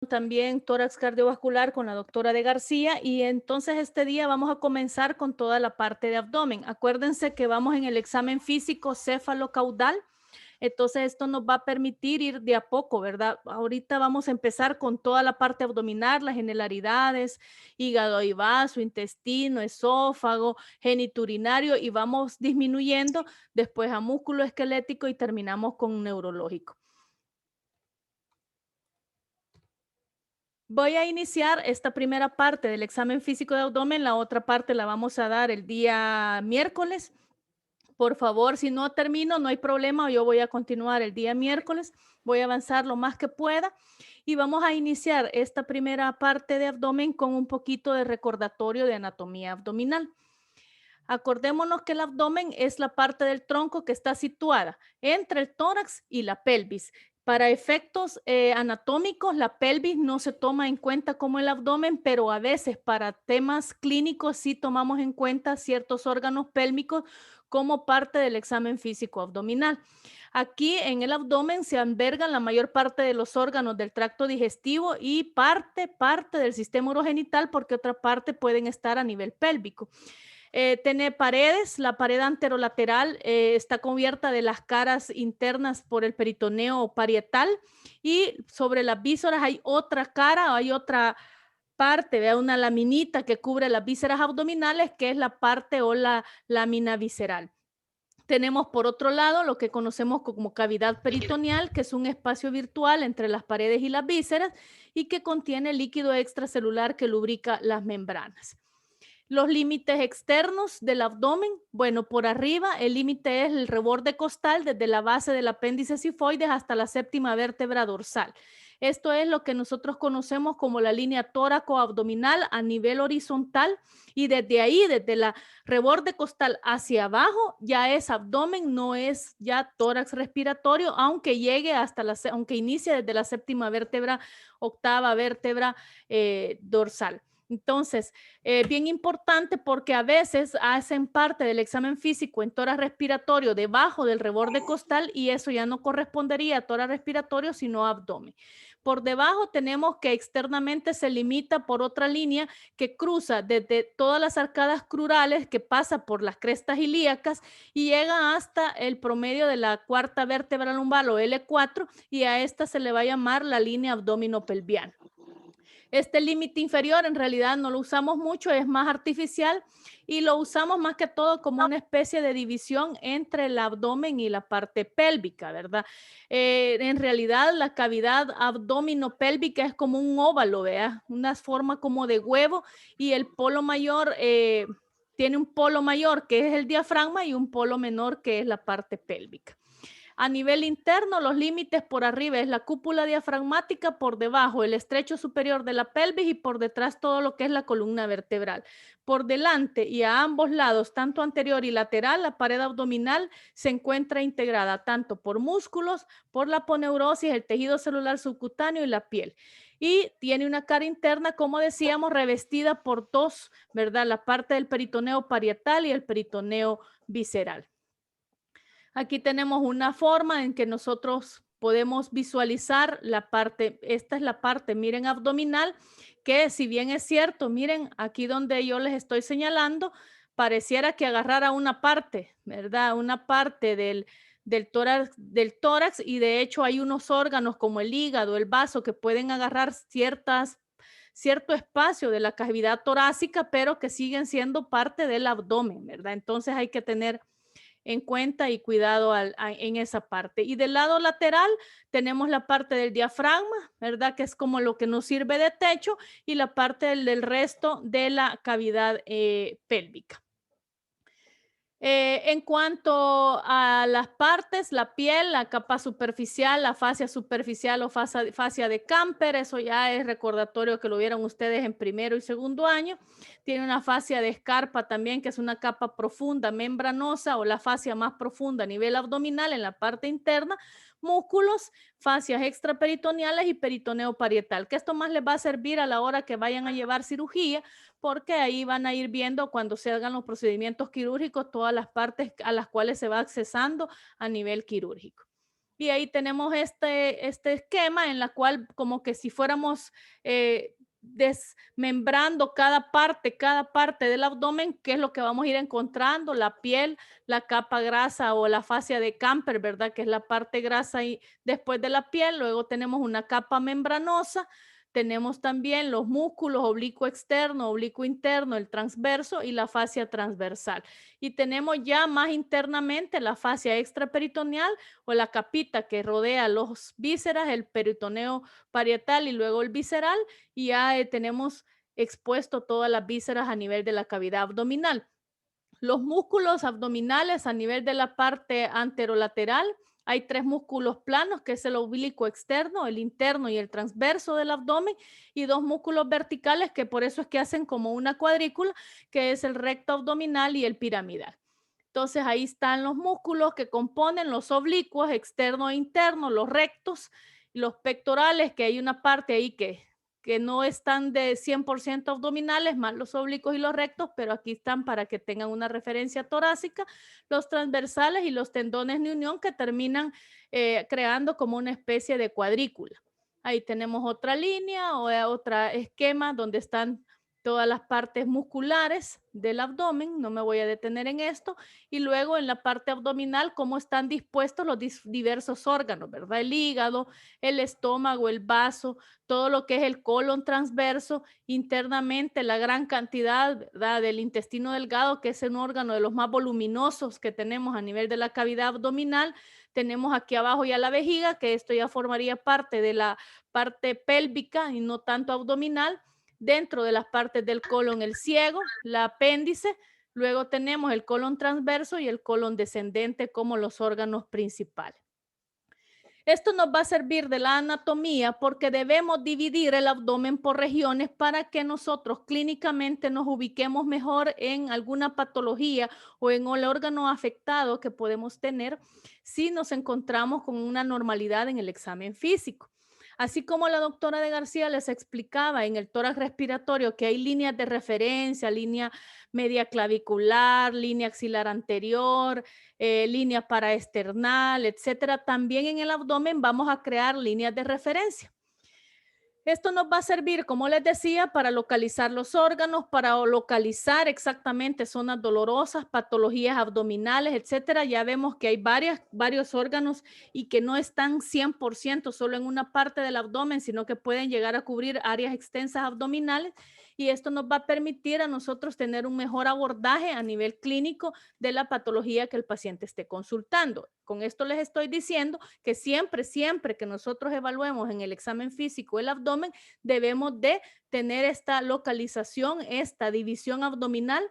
también tórax cardiovascular con la doctora de García y entonces este día vamos a comenzar con toda la parte de abdomen. Acuérdense que vamos en el examen físico céfalo-caudal, entonces esto nos va a permitir ir de a poco, ¿verdad? Ahorita vamos a empezar con toda la parte abdominal, las generalidades, hígado y vaso, intestino, esófago, genitourinario y vamos disminuyendo después a músculo esquelético y terminamos con neurológico. Voy a iniciar esta primera parte del examen físico de abdomen, la otra parte la vamos a dar el día miércoles. Por favor, si no termino, no hay problema, yo voy a continuar el día miércoles, voy a avanzar lo más que pueda y vamos a iniciar esta primera parte de abdomen con un poquito de recordatorio de anatomía abdominal. Acordémonos que el abdomen es la parte del tronco que está situada entre el tórax y la pelvis. Para efectos anatómicos, la pelvis no se toma en cuenta como el abdomen, pero a veces para temas clínicos sí tomamos en cuenta ciertos órganos pélvicos como parte del examen físico abdominal. Aquí en el abdomen se albergan la mayor parte de los órganos del tracto digestivo y parte del sistema urogenital porque otra parte pueden estar a nivel pélvico. Tiene paredes, la pared anterolateral está cubierta de las caras internas por el peritoneo parietal y sobre las vísceras hay otra cara, hay otra parte, vea una laminita que cubre las vísceras abdominales, que es la parte o la lámina visceral. Tenemos por otro lado lo que conocemos como cavidad peritoneal, que es un espacio virtual entre las paredes y las vísceras y que contiene líquido extracelular que lubrica las membranas. Los límites externos del abdomen, bueno, por arriba el límite es el reborde costal desde la base del apéndice sifoides hasta la séptima vértebra dorsal. Esto es lo que nosotros conocemos como la línea tóraco-abdominal a nivel horizontal y desde ahí, desde la reborde costal hacia abajo, ya es abdomen, no es ya tórax respiratorio, aunque llegue hasta aunque inicie desde la séptima vértebra, octava vértebra dorsal. Entonces, bien importante porque a veces hacen parte del examen físico en tórax respiratorio debajo del reborde costal y eso ya no correspondería a tórax respiratorio, sino a abdomen. Por debajo tenemos que externamente se limita por otra línea que cruza desde todas las arcadas crurales, que pasa por las crestas ilíacas y llega hasta el promedio de la cuarta vértebra lumbar o L4 y a esta se le va a llamar la línea abdominopelviana. Este límite inferior en realidad no lo usamos mucho, es más artificial y lo usamos más que todo como una especie de división entre el abdomen y la parte pélvica, ¿verdad? En realidad la cavidad abdominopélvica es como un óvalo, ¿vea? Una forma como de huevo y el polo mayor tiene un polo mayor que es el diafragma y un polo menor que es la parte pélvica. A nivel interno, los límites por arriba es la cúpula diafragmática, por debajo el estrecho superior de la pelvis y por detrás todo lo que es la columna vertebral. Por delante y a ambos lados, tanto anterior y lateral, la pared abdominal se encuentra integrada tanto por músculos, por la aponeurosis, el tejido celular subcutáneo y la piel. Y tiene una cara interna, como decíamos, revestida por dos, ¿verdad? La parte del peritoneo parietal y el peritoneo visceral. Aquí tenemos una forma en que nosotros podemos visualizar la parte, esta es la parte, miren, abdominal, que si bien es cierto, miren, aquí donde yo les estoy señalando, pareciera que agarrara una parte, ¿verdad? Una parte del tórax y de hecho hay unos órganos como el hígado, el vaso, que pueden agarrar cierto espacio de la cavidad torácica, pero que siguen siendo parte del abdomen, ¿verdad? Entonces hay que tener en cuenta y cuidado en esa parte. Y del lado lateral tenemos la parte del diafragma, ¿verdad? Que es como lo que nos sirve de techo y la parte del resto de la cavidad pélvica. En cuanto a las partes, la piel, la capa superficial, la fascia superficial o fascia de Camper, eso ya es recordatorio que lo vieron ustedes en primero y segundo año. Tiene una fascia de escarpa también, que es una capa profunda, membranosa o la fascia más profunda a nivel abdominal en la parte interna, músculos, fascias extraperitoneales y peritoneo parietal, que esto más les va a servir a la hora que vayan a llevar cirugía porque ahí van a ir viendo cuando se hagan los procedimientos quirúrgicos todas las partes a las cuales se va accesando a nivel quirúrgico. Y ahí tenemos este esquema en la cual como que si fuéramos desmembrando cada parte del abdomen, qué es lo que vamos a ir encontrando, la piel, la capa grasa o la fascia de Camper, ¿verdad? Que es la parte grasa y después de la piel, luego tenemos una capa membranosa, tenemos también los músculos oblicuo externo, oblicuo interno, el transverso y la fascia transversal. Y tenemos ya más internamente la fascia extraperitoneal o la capita que rodea los vísceras, el peritoneo parietal y luego el visceral, y ya tenemos expuesto todas las vísceras a nivel de la cavidad abdominal. Los músculos abdominales a nivel de la parte anterolateral, hay tres músculos planos, que es el oblicuo externo, el interno y el transverso del abdomen, y dos músculos verticales, que por eso es que hacen como una cuadrícula, que es el recto abdominal y el piramidal. Entonces ahí están los músculos que componen los oblicuos, externo e interno, los rectos, los pectorales, que hay una parte ahí que no están de 100% abdominales, más los oblicuos y los rectos, pero aquí están para que tengan una referencia torácica, los transversales y los tendones de unión que terminan creando como una especie de cuadrícula. Ahí tenemos otra línea o otro esquema donde están todas las partes musculares del abdomen, no me voy a detener en esto, y luego en la parte abdominal, cómo están dispuestos los diversos órganos, ¿verdad? El hígado, el estómago, el vaso, todo lo que es el colon transverso, internamente la gran cantidad, ¿verdad? Del intestino delgado, que es un órgano de los más voluminosos que tenemos a nivel de la cavidad abdominal. Tenemos aquí abajo ya la vejiga, que esto ya formaría parte de la parte pélvica y no tanto abdominal. Dentro de las partes del colon, el ciego, la apéndice, luego tenemos el colon transverso y el colon descendente como los órganos principales. Esto nos va a servir de la anatomía porque debemos dividir el abdomen por regiones para que nosotros clínicamente nos ubiquemos mejor en alguna patología o en el órgano afectado que podemos tener si nos encontramos con una normalidad en el examen físico. Así como la doctora de García les explicaba en el tórax respiratorio que hay líneas de referencia, línea media clavicular, línea axilar anterior, línea paraesternal, etcétera. También en el abdomen vamos a crear líneas de referencia. Esto nos va a servir, como les decía, para localizar los órganos, para localizar exactamente zonas dolorosas, patologías abdominales, etcétera. Ya vemos que hay varios órganos y que no están 100% solo en una parte del abdomen, sino que pueden llegar a cubrir áreas extensas abdominales. Y esto nos va a permitir a nosotros tener un mejor abordaje a nivel clínico de la patología que el paciente esté consultando. Con esto les estoy diciendo que siempre que nosotros evaluemos en el examen físico el abdomen, debemos de tener esta localización, esta división abdominal.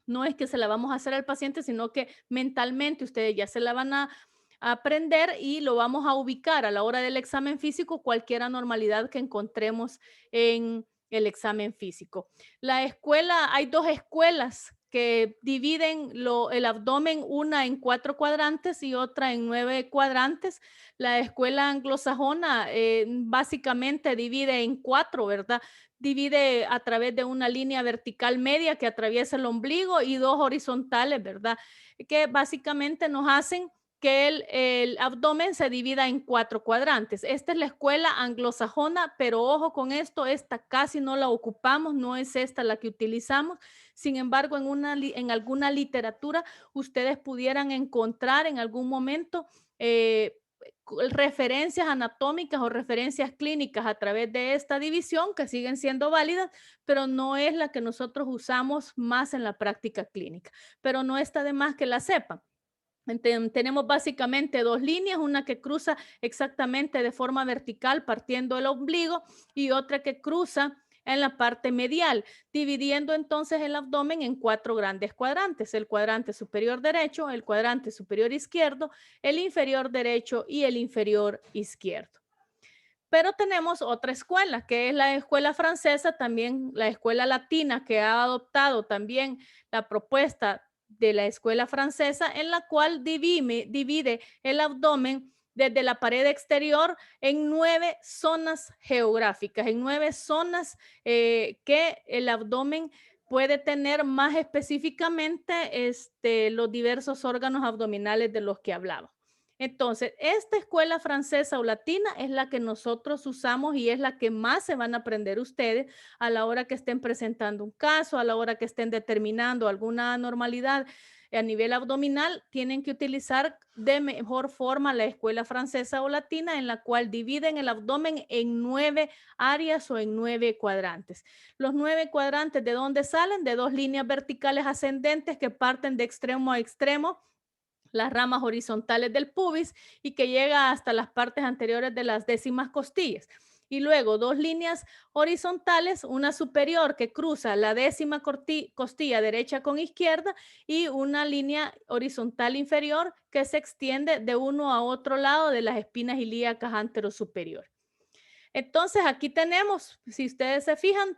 No es que se la vamos a hacer al paciente, sino que mentalmente ustedes ya se la van a aprender y lo vamos a ubicar a la hora del examen físico, cualquier anormalidad que encontremos en el examen físico. La escuela, hay dos escuelas que dividen el abdomen, una en 4 cuadrantes y otra en 9 cuadrantes. La escuela anglosajona básicamente divide en 4, ¿verdad? Divide a través de una línea vertical media que atraviesa el ombligo y dos horizontales, ¿verdad? Que básicamente nos hacen que el abdomen se divida en 4 cuadrantes. Esta es la escuela anglosajona, pero ojo con esto, esta casi no la ocupamos, no es esta la que utilizamos. Sin embargo, en alguna literatura ustedes pudieran encontrar en algún momento referencias anatómicas o referencias clínicas a través de esta división que siguen siendo válidas, pero no es la que nosotros usamos más en la práctica clínica. Pero no está de más que la sepan. Tenemos básicamente dos líneas, una que cruza exactamente de forma vertical partiendo el ombligo y otra que cruza en la parte medial, dividiendo entonces el abdomen en 4 grandes cuadrantes: el cuadrante superior derecho, el cuadrante superior izquierdo, el inferior derecho y el inferior izquierdo. Pero tenemos otra escuela, que es la escuela francesa, también la escuela latina, que ha adoptado también la propuesta de la escuela francesa, en la cual divide el abdomen desde la pared exterior en 9 zonas geográficas, en 9 zonas que el abdomen puede tener más específicamente los diversos órganos abdominales de los que hablaba. Entonces, esta escuela francesa o latina es la que nosotros usamos y es la que más se van a aprender ustedes a la hora que estén presentando un caso, a la hora que estén determinando alguna anormalidad a nivel abdominal, tienen que utilizar de mejor forma la escuela francesa o latina, en la cual dividen el abdomen en 9 áreas o en 9 cuadrantes. Los 9 cuadrantes, ¿de dónde salen? De 2 líneas verticales ascendentes que parten de extremo a extremo, las ramas horizontales del pubis, y que llega hasta las partes anteriores de las décimas costillas. Y luego 2 líneas horizontales, una superior que cruza la décima costilla derecha con izquierda, y una línea horizontal inferior que se extiende de uno a otro lado de las espinas ilíacas anterosuperior. Entonces aquí tenemos, si ustedes se fijan,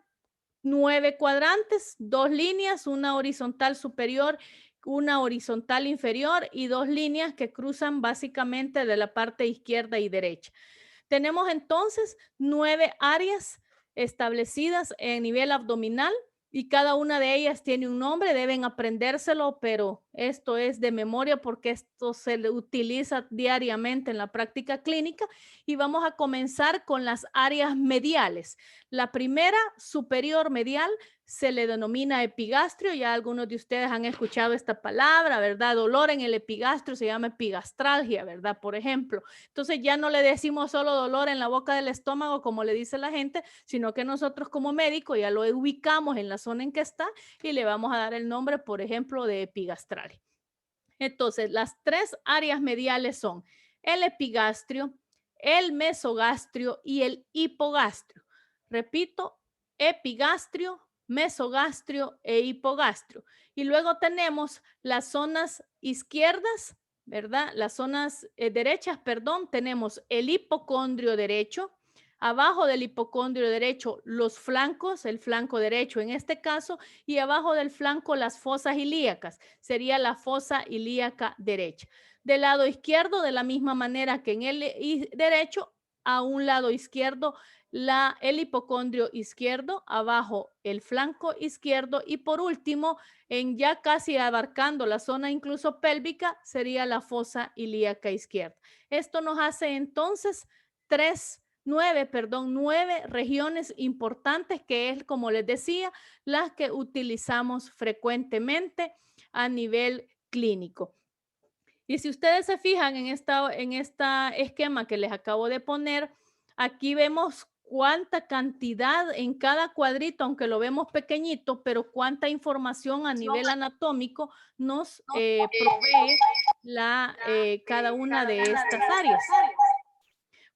9 cuadrantes, 2 líneas, una horizontal superior, una horizontal inferior y 2 líneas que cruzan básicamente de la parte izquierda y derecha. Tenemos entonces 9 áreas establecidas en nivel abdominal y cada una de ellas tiene un nombre, deben aprendérselo, pero esto es de memoria porque esto se le utiliza diariamente en la práctica clínica. Y vamos a comenzar con las áreas mediales. La primera, superior medial, se le denomina epigastrio. Ya algunos de ustedes han escuchado esta palabra, ¿verdad? Dolor en el epigastrio se llama epigastralgia, ¿verdad? Por ejemplo. Entonces ya no le decimos solo dolor en la boca del estómago, como le dice la gente, sino que nosotros como médico ya lo ubicamos en la zona en que está y le vamos a dar el nombre, por ejemplo, de epigastralia. Entonces, las 3 áreas mediales son el epigastrio, el mesogastrio y el hipogastrio. Repito, epigastrio, mesogastrio e hipogastrio. Y luego tenemos las zonas izquierdas, ¿verdad? Las zonas derechas, perdón, tenemos el hipocondrio derecho. Abajo del hipocondrio derecho, los flancos, el flanco derecho en este caso, y abajo del flanco las fosas ilíacas, sería la fosa ilíaca derecha. Del lado izquierdo, de la misma manera que en el derecho, a un lado izquierdo, el hipocondrio izquierdo, abajo el flanco izquierdo, y por último, en ya casi abarcando la zona incluso pélvica, sería la fosa ilíaca izquierda. Esto nos hace entonces 9 regiones importantes, que es, como les decía, las que utilizamos frecuentemente a nivel clínico. Y si ustedes se fijan en esta esquema que les acabo de poner, aquí vemos cuánta cantidad en cada cuadrito, aunque lo vemos pequeñito, pero cuánta información a nivel anatómico nos provee cada una de estas áreas.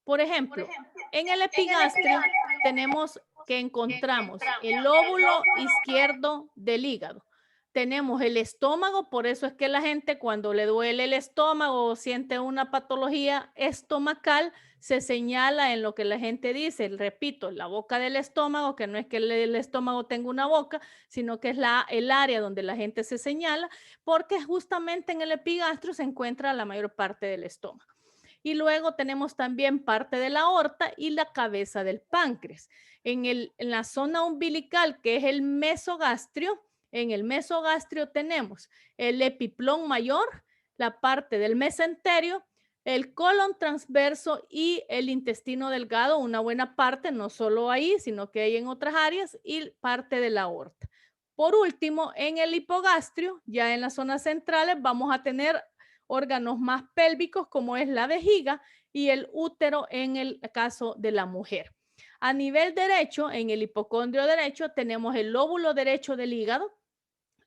Por ejemplo, en el epigastrio tenemos que encontramos el lóbulo izquierdo del hígado. Tenemos el estómago, por eso es que la gente cuando le duele el estómago o siente una patología estomacal, se señala en lo que la gente dice, repito, la boca del estómago, que no es que el estómago tenga una boca, sino que es el área donde la gente se señala, porque justamente en el epigastrio se encuentra la mayor parte del estómago. Y luego tenemos también parte de la aorta y la cabeza del páncreas. En la zona umbilical, que es el mesogastrio, en el mesogastrio tenemos el epiplón mayor, la parte del mesenterio, el colon transverso y el intestino delgado, una buena parte, no solo ahí, sino que hay en otras áreas, y parte de la aorta. Por último, en el hipogastrio, ya en las zonas centrales, vamos a tener órganos más pélvicos, como es la vejiga y el útero en el caso de la mujer. A nivel derecho, en el hipocondrio derecho, tenemos el lóbulo derecho del hígado,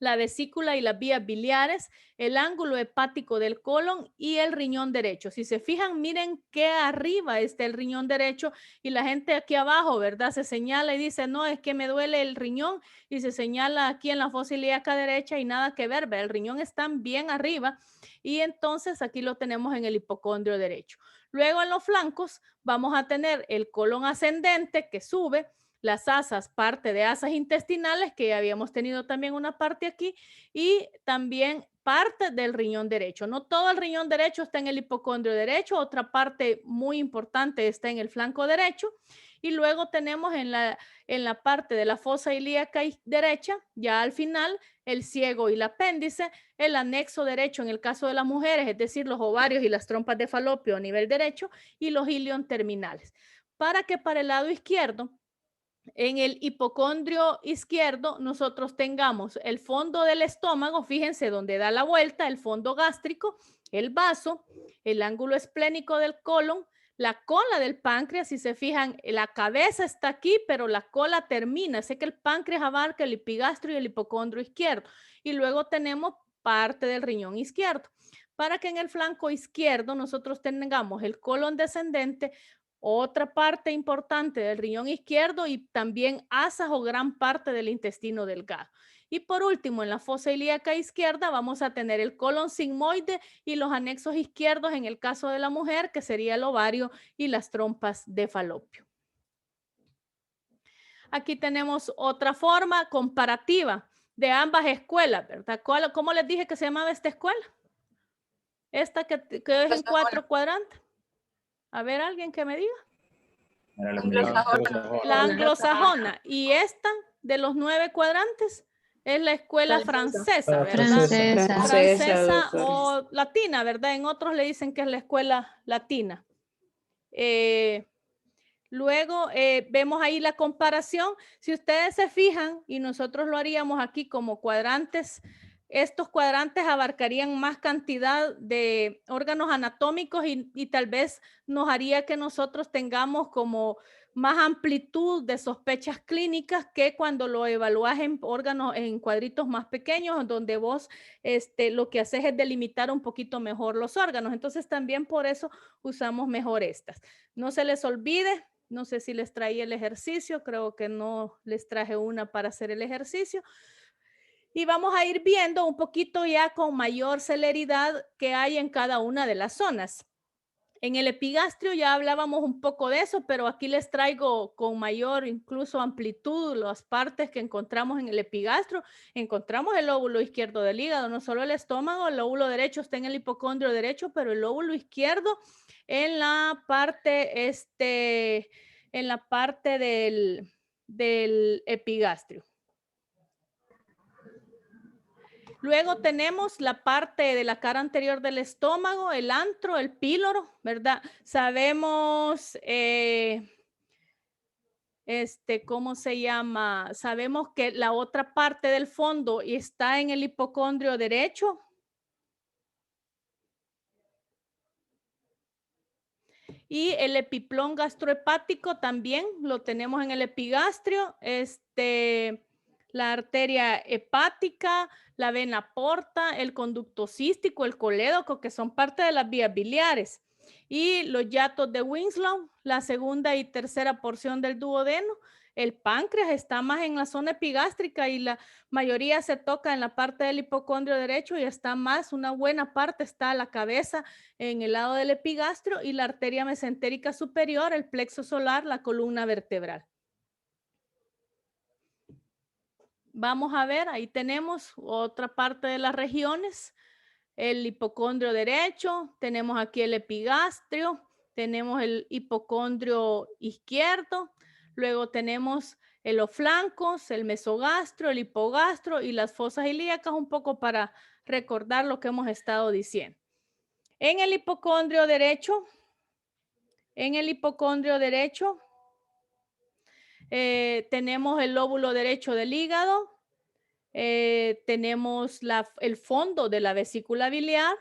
la vesícula y las vías biliares, el ángulo hepático del colon y el riñón derecho. Si se fijan, miren que arriba está el riñón derecho, y la gente aquí abajo, ¿verdad? Se señala y dice, no, es que me duele el riñón, y se señala aquí en la fosa ilíaca derecha y nada que ver, ¿verdad? El riñón está bien arriba, y entonces aquí lo tenemos en el hipocondrio derecho. Luego en los flancos vamos a tener el colon ascendente que sube, las asas, parte de asas intestinales, que ya habíamos tenido también una parte aquí, y también parte del riñón derecho. No todo el riñón derecho está en el hipocondrio derecho, otra parte muy importante está en el flanco derecho, Y luego tenemos en la parte de la fosa ilíaca derecha, ya al final, el ciego y el apéndice, el anexo derecho en el caso de las mujeres, es decir, los ovarios y las trompas de falopio a nivel derecho y los ilion terminales. Para que para el lado izquierdo, en el hipocondrio izquierdo, nosotros tengamos el fondo del estómago, fíjense donde da la vuelta, el fondo gástrico, el vaso, el ángulo esplénico del colon, la cola del páncreas. Si se fijan, la cabeza está aquí, pero la cola termina. Sé que el páncreas abarca el epigastrio y el hipocondrio izquierdo. Y luego tenemos parte del riñón izquierdo. Para que en el flanco izquierdo nosotros tengamos el colon descendente, otra parte importante del riñón izquierdo y también asas o gran parte del intestino delgado. Y por último, en la fosa ilíaca izquierda vamos a tener el colon sigmoide y los anexos izquierdos en el caso de la mujer, que sería el ovario y las trompas de falopio. Aquí tenemos otra forma comparativa de ambas escuelas, ¿verdad? ¿Cómo les dije que se llamaba esta escuela? Esta que es en 4 cuadrantes. A ver, alguien que me diga. La anglosajona. Y esta de los 9 cuadrantes es la escuela francesa, ¿verdad? Francesa o latina, ¿verdad? En otros le dicen que es la escuela latina. Luego vemos ahí la comparación. Si ustedes se fijan, y nosotros lo haríamos aquí como cuadrantes, estos cuadrantes abarcarían más cantidad de órganos anatómicos y tal vez nos haría que nosotros tengamos como más amplitud de sospechas clínicas que cuando lo evalúas en órganos, en cuadritos más pequeños, donde vos lo que haces es delimitar un poquito mejor los órganos. Entonces también por eso usamos mejor estas. No se les olvide. No sé si les traía el ejercicio, creo que no les traje una para hacer el ejercicio. Y vamos a ir viendo un poquito ya con mayor celeridad qué hay en cada una de las zonas. En el epigastrio ya hablábamos un poco de eso, pero aquí les traigo con mayor incluso amplitud las partes que encontramos en el epigastrio. Encontramos el lóbulo izquierdo del hígado, no solo el estómago, el lóbulo derecho está en el hipocondrio derecho, pero el lóbulo izquierdo en la parte, del epigastrio. Luego tenemos la parte de la cara anterior del estómago, el antro, el píloro, ¿verdad? Sabemos, ¿cómo se llama? Sabemos que la otra parte del fondo está en el hipocondrio derecho. Y el epiplón gastrohepático también lo tenemos en el epigastrio, la arteria hepática, la vena porta, el conducto cístico, el colédoco, que son parte de las vías biliares. Y los hiatos de Winslow, la segunda y tercera porción del duodeno. El páncreas está más en la zona epigástrica y la mayoría se toca en la parte del hipocondrio derecho y está más, una buena parte está la cabeza en el lado del epigastrio y la arteria mesentérica superior, el plexo solar, la columna vertebral. Vamos a ver, ahí tenemos otra parte de las regiones, el hipocondrio derecho, tenemos aquí el epigastrio, tenemos el hipocondrio izquierdo, luego tenemos los flancos, el mesogastro, el hipogastro y las fosas ilíacas, un poco para recordar lo que hemos estado diciendo. En el hipocondrio derecho, tenemos el lóbulo derecho del hígado, tenemos el fondo de la vesícula biliar,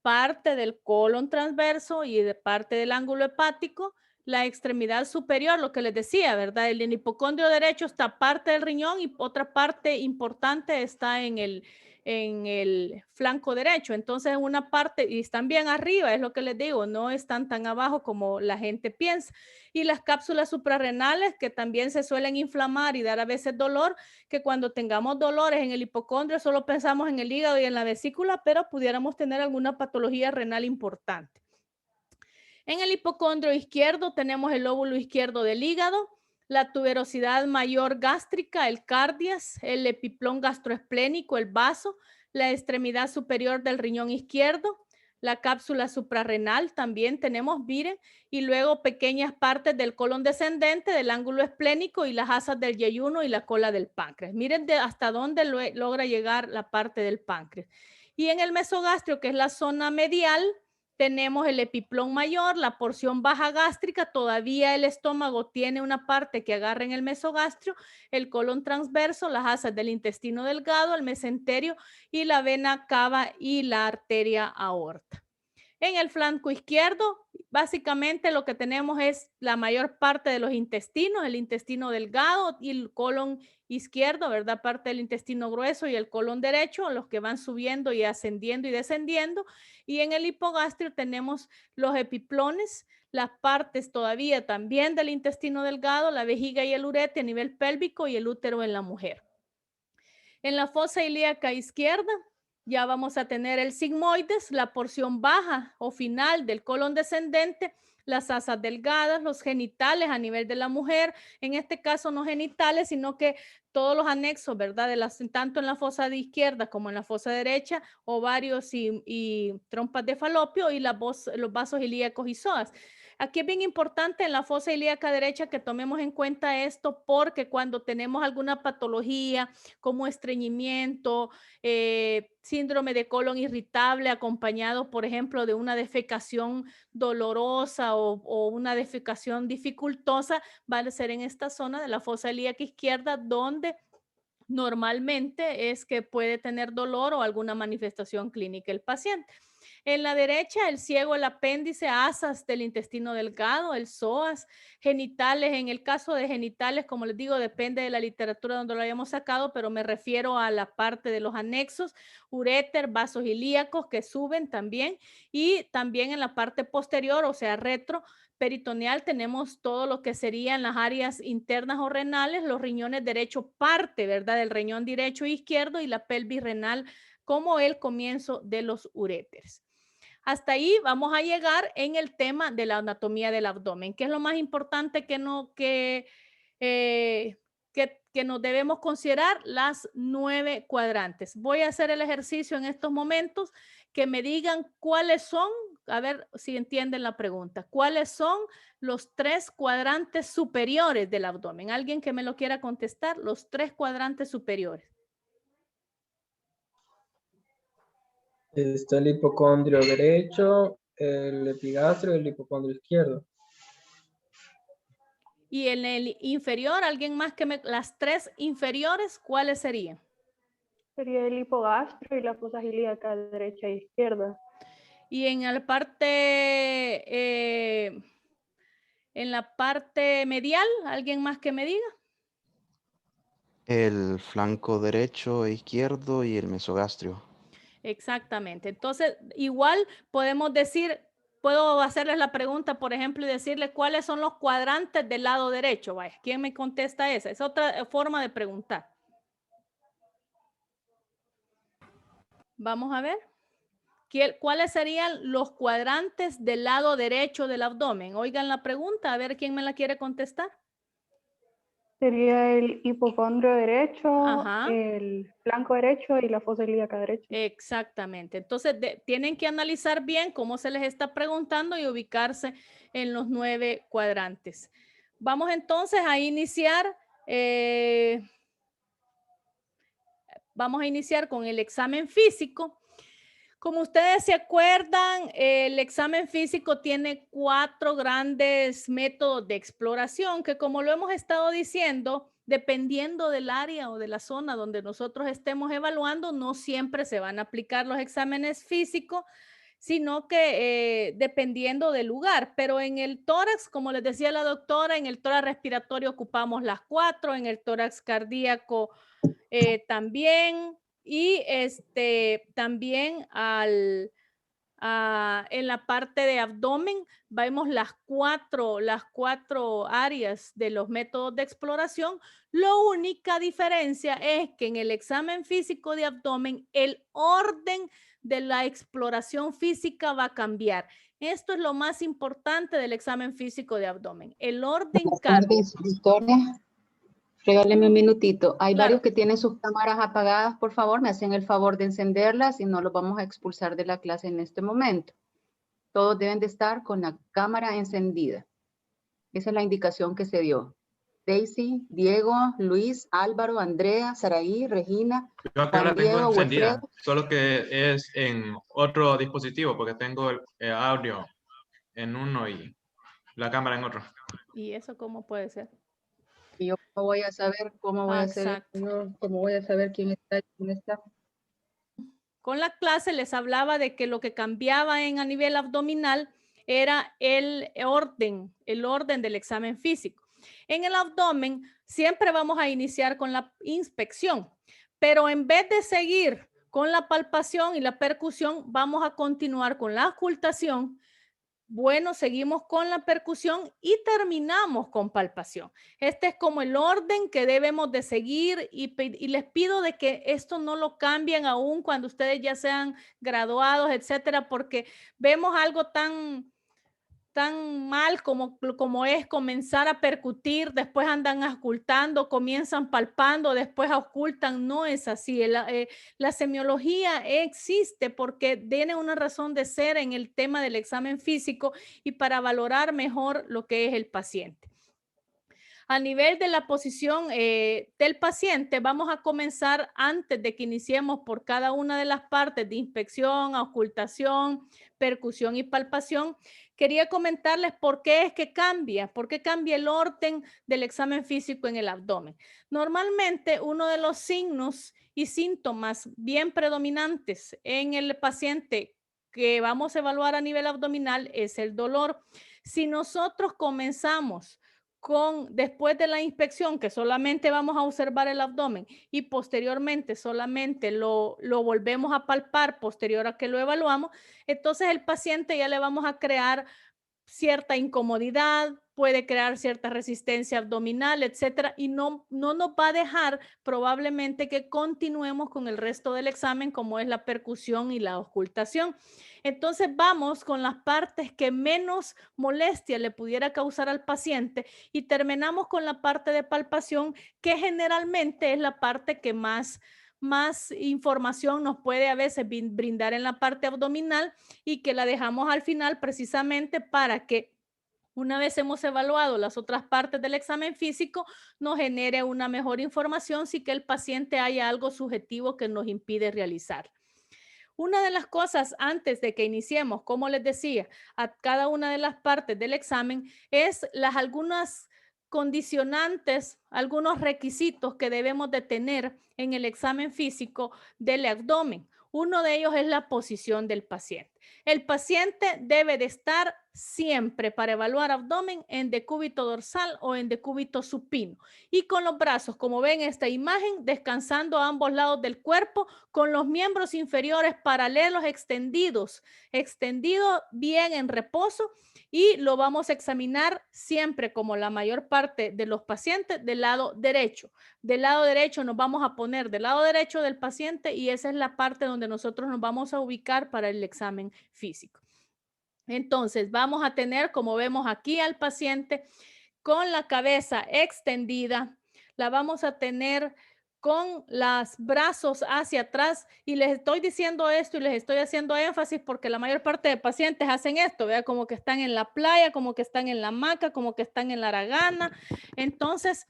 parte del colon transverso y de parte del ángulo hepático, la extremidad superior, lo que les decía, ¿verdad? El hipocondrio derecho está parte del riñón y otra parte importante está en el flanco derecho. Entonces, una parte, y están bien arriba, es lo que les digo, no están tan abajo como la gente piensa. Y las cápsulas suprarrenales que también se suelen inflamar y dar a veces dolor, que cuando tengamos dolores en el hipocondrio solo pensamos en el hígado y en la vesícula, pero pudiéramos tener alguna patología renal importante. En el hipocondrio izquierdo tenemos el lóbulo izquierdo del hígado, la tuberosidad mayor gástrica, el cardias, el epiplón gastroesplénico, el vaso, la extremidad superior del riñón izquierdo, la cápsula suprarrenal también tenemos, miren, y luego pequeñas partes del colon descendente, del ángulo esplénico y las asas del yeyuno y la cola del páncreas. Miren hasta dónde logra llegar la parte del páncreas. Y en el mesogastrio, que es la zona medial, tenemos el epiplón mayor, la porción baja gástrica, todavía el estómago tiene una parte que agarra en el mesogastrio, el colon transverso, las asas del intestino delgado, el mesenterio y la vena cava y la arteria aorta. En el flanco izquierdo, básicamente lo que tenemos es la mayor parte de los intestinos, el intestino delgado y el colon izquierdo, ¿verdad? Parte del intestino grueso y el colon derecho, los que van subiendo y ascendiendo y descendiendo. Y en el hipogastrio tenemos los epiplones, las partes todavía también del intestino delgado, la vejiga y el urete a nivel pélvico y el útero en la mujer. En la fosa ilíaca izquierda ya vamos a tener el sigmoides, la porción baja o final del colon descendente, las asas delgadas, los genitales a nivel de la mujer, en este caso no genitales, sino que todos los anexos, ¿verdad? Tanto en la fosa de izquierda como en la fosa derecha, ovarios y trompas de falopio y los vasos ilíacos y psoas. Aquí es bien importante en la fosa ilíaca derecha que tomemos en cuenta esto porque cuando tenemos alguna patología como estreñimiento, síndrome de colon irritable acompañado, por ejemplo, de una defecación dolorosa o una defecación dificultosa, va a ser en esta zona de la fosa ilíaca izquierda donde normalmente es que puede tener dolor o alguna manifestación clínica el paciente. En la derecha, el ciego, el apéndice, asas del intestino delgado, el psoas, genitales. En el caso de genitales, como les digo, depende de la literatura donde lo hayamos sacado, pero me refiero a la parte de los anexos, uréter, vasos ilíacos que suben también. Y también en la parte posterior, o sea, retro, peritoneal, tenemos todo lo que serían las áreas internas o renales, los riñones derecho, parte, ¿verdad? Del riñón derecho e izquierdo y la pelvis renal como el comienzo de los uréteres. Hasta ahí vamos a llegar en el tema de la anatomía del abdomen, que es lo más importante que nos debemos considerar las 9 cuadrantes. Voy a hacer el ejercicio en estos momentos que me digan cuáles son, a ver si entienden la pregunta, cuáles son los 3 cuadrantes superiores del abdomen. ¿Alguien que me lo quiera contestar? Los 3 cuadrantes superiores. Está el hipocondrio derecho, el epigastrio y el hipocondrio izquierdo. Y en el inferior, alguien más las 3 inferiores, ¿cuáles serían? Sería el hipogastrio y la fosa ilíaca derecha e izquierda. Y en la parte medial, ¿alguien más que me diga? El flanco derecho e izquierdo y el mesogastrio. Exactamente. Entonces, igual podemos decir, puedo hacerles la pregunta, por ejemplo, y decirles cuáles son los cuadrantes del lado derecho. Vaya, ¿quién me contesta esa? Es otra forma de preguntar. Vamos a ver. ¿Cuáles serían los cuadrantes del lado derecho del abdomen? Oigan la pregunta, a ver quién me la quiere contestar. Sería el hipocondrio derecho, Ajá. el flanco derecho y la fosa ilíaca derecha. Exactamente. Entonces, tienen que analizar bien cómo se les está preguntando y ubicarse en los 9 cuadrantes. Vamos entonces a iniciar. Vamos a iniciar con el examen físico. Como ustedes se acuerdan, el examen físico tiene 4 grandes métodos de exploración que, como lo hemos estado diciendo, dependiendo del área o de la zona donde nosotros estemos evaluando, no siempre se van a aplicar los exámenes físicos, sino que dependiendo del lugar. Pero en el tórax, como les decía la doctora, en el tórax respiratorio ocupamos las 4, en el tórax cardíaco también. Y también en la parte de abdomen vemos las cuatro áreas de los métodos de exploración. La única diferencia es que en el examen físico de abdomen el orden de la exploración física va a cambiar. Esto es lo más importante del examen físico de abdomen. El orden cambia. Buenas tardes, Victoria. Regáleme un minutito. Hay Claro. varios que tienen sus cámaras apagadas, por favor, me hacen el favor de encenderlas y no los vamos a expulsar de la clase en este momento. Todos deben de estar con la cámara encendida. Esa es la indicación que se dio. Daisy, Diego, Luis, Álvaro, Andrea, Saraí, Regina, Yo acá Juan la tengo Diego, encendida, Wilfredo. solo que es en otro dispositivo porque tengo el audio en uno y la cámara en otro. ¿Y eso cómo puede ser? Y yo cómo voy a saber cómo voy a hacer, Exacto. cómo voy a saber quién está y quién está. Con la clase les hablaba de que lo que cambiaba a nivel abdominal era el orden del examen físico. En el abdomen siempre vamos a iniciar con la inspección, pero en vez de seguir con la palpación y la percusión, vamos a continuar con la auscultación. Bueno, seguimos con la percusión y terminamos con palpación. Este es como el orden que debemos de seguir y les pido de que esto no lo cambien aún cuando ustedes ya sean graduados, etcétera, porque vemos algo tan mal como es comenzar a percutir, después andan auscultando, comienzan palpando, después auscultan. No es así. La semiología existe porque tiene una razón de ser en el tema del examen físico y para valorar mejor lo que es el paciente. A nivel de la posición del paciente, vamos a comenzar antes de que iniciemos por cada una de las partes de inspección, auscultación, percusión y palpación. Quería comentarles por qué es que cambia, por qué cambia el orden del examen físico en el abdomen. Normalmente, uno de los signos y síntomas bien predominantes en el paciente que vamos a evaluar a nivel abdominal es el dolor. Si nosotros comenzamos después de la inspección, que solamente vamos a observar el abdomen y posteriormente solamente lo volvemos a palpar posterior a que lo evaluamos, entonces el paciente ya le vamos a crear cierta incomodidad, puede crear cierta resistencia abdominal, etcétera, y no nos va a dejar probablemente que continuemos con el resto del examen, como es la percusión y la auscultación. Entonces vamos con las partes que menos molestia le pudiera causar al paciente y terminamos con la parte de palpación, que generalmente es la parte que más información nos puede a veces brindar en la parte abdominal y que la dejamos al final precisamente para que una vez hemos evaluado las otras partes del examen físico, nos genere una mejor información si que el paciente haya algo subjetivo que nos impide realizar. Una de las cosas antes de que iniciemos, como les decía, a cada una de las partes del examen es algunas condicionantes, algunos requisitos que debemos de tener en el examen físico del abdomen. Uno de ellos es la posición del paciente. El paciente debe de estar siempre para evaluar abdomen en decúbito dorsal o en decúbito supino y con los brazos, como ven esta imagen, descansando a ambos lados del cuerpo con los miembros inferiores paralelos extendidos bien en reposo y lo vamos a examinar siempre como la mayor parte de los pacientes del lado derecho. Del lado derecho nos vamos a poner del lado derecho del paciente y esa es la parte donde nosotros nos vamos a ubicar para el examen físico. Entonces vamos a tener, como vemos aquí al paciente, con la cabeza extendida, la vamos a tener con los brazos hacia atrás y les estoy diciendo esto y les estoy haciendo énfasis porque la mayor parte de pacientes hacen esto, vea, como que están en la playa, como que están en la hamaca, como que están en la haragana. Entonces,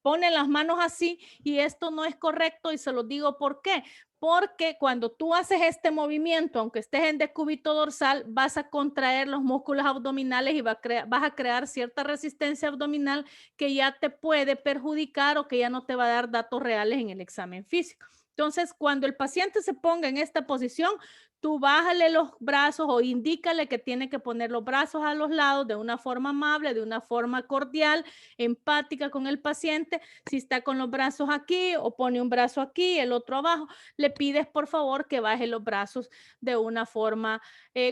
ponen las manos así y esto no es correcto y se los digo por qué. Porque cuando tú haces este movimiento, aunque estés en decúbito dorsal, vas a contraer los músculos abdominales y vas a crear cierta resistencia abdominal que ya te puede perjudicar o que ya no te va a dar datos reales en el examen físico. Entonces, cuando el paciente se ponga en esta posición, tú bájale los brazos o indícale que tiene que poner los brazos a los lados de una forma amable, de una forma cordial, empática con el paciente. Si está con los brazos aquí o pone un brazo aquí, el otro abajo, le pides por favor que baje los brazos de una forma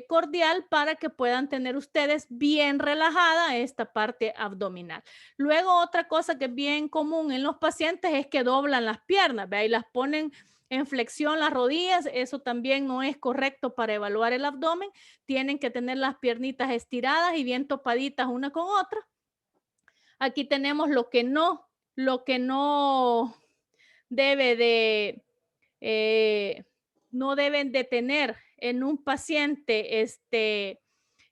cordial para que puedan tener ustedes bien relajada esta parte abdominal. Luego otra cosa que es bien común en los pacientes es que doblan las piernas, ¿ve? Y las ponen en flexión las rodillas. Eso también no es correcto para evaluar el abdomen. Tienen que tener las piernitas estiradas y bien topaditas una con otra. Aquí tenemos lo que no lo que no debe de, no deben de tener en un paciente,